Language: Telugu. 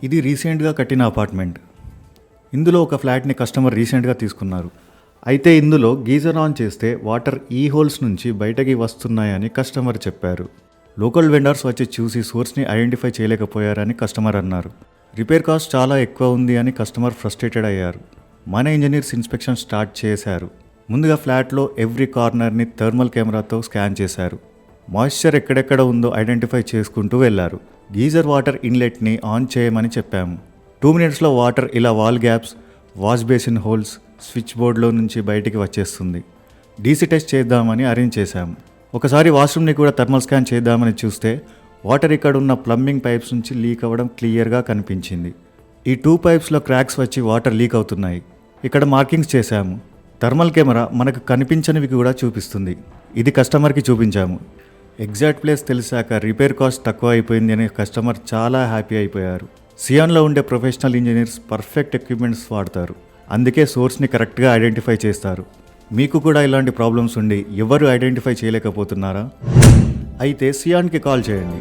ఇది రీసెంట్గా కట్టిన అపార్ట్మెంట్. ఇందులో ఒక ఫ్లాట్ని కస్టమర్ రీసెంట్గా తీసుకున్నారు. అయితే ఇందులో గీజర్ ఆన్ చేస్తే వాటర్ ఈ హోల్స్ నుంచి బయటకి వస్తున్నాయని కస్టమర్ చెప్పారు. లోకల్ వెండర్స్ వచ్చి చూసి సోర్స్ని ఐడెంటిఫై చేయలేకపోయారని కస్టమర్ అన్నారు. రిపేర్ కాస్ట్ చాలా ఎక్కువ ఉంది అని కస్టమర్ ఫ్రస్ట్రేటెడ్ అయ్యారు. మన ఇంజనీర్స్ ఇన్స్పెక్షన్ స్టార్ట్ చేశారు. ముందుగా ఫ్లాట్లో ఎవ్రీ కార్నర్ని థర్మల్ కెమెరాతో స్కాన్ చేశారు. మాయిశ్చర్ ఎక్కడెక్కడ ఉందో ఐడెంటిఫై చేసుకుంటూ వెళ్లారు. గీజర్ వాటర్ ఇన్లెట్ని ఆన్ చేయమని చెప్పాము. 2 minutesలో వాటర్ ఇలా wall gaps, wash basin holes, switch బోర్డ్లో నుంచి బయటికి వచ్చేస్తుంది. డీసీ టెస్ట్ చేద్దామని అరేంజ్ చేశాము. ఒకసారి వాష్రూమ్ని కూడా థర్మల్ స్కాన్ చేద్దామని చూస్తే వాటర్ ఇక్కడ ఉన్న ప్లంబింగ్ పైప్స్ నుంచి లీక్ అవ్వడం క్లియర్గా కనిపించింది. ఈ 2 పైప్స్లో క్రాక్స్ వచ్చి వాటర్ లీక్ అవుతున్నాయి. ఇక్కడ మార్కింగ్స్ చేశాము. థర్మల్ కెమెరా మనకు కనిపించనివి కూడా చూపిస్తుంది. ఇది కస్టమర్కి చూపించాము. ఎగ్జాక్ట్ ప్లేస్ తెలిసాక రిపేర్ కాస్ట్ తక్కువ అయిపోయింది అని కస్టమర్ చాలా హ్యాపీ అయిపోయారు. సియాన్లో ఉండే ప్రొఫెషనల్ ఇంజనీర్స్ పర్ఫెక్ట్ ఎక్విప్మెంట్స్ వాడతారు. అందుకే సోర్స్ని కరెక్ట్గా ఐడెంటిఫై చేస్తారు. మీకు కూడా ఇలాంటి ప్రాబ్లమ్స్ ఉండి ఎవరు ఐడెంటిఫై చేయలేకపోతున్నారా? అయితే సియాన్కి కాల్ చేయండి.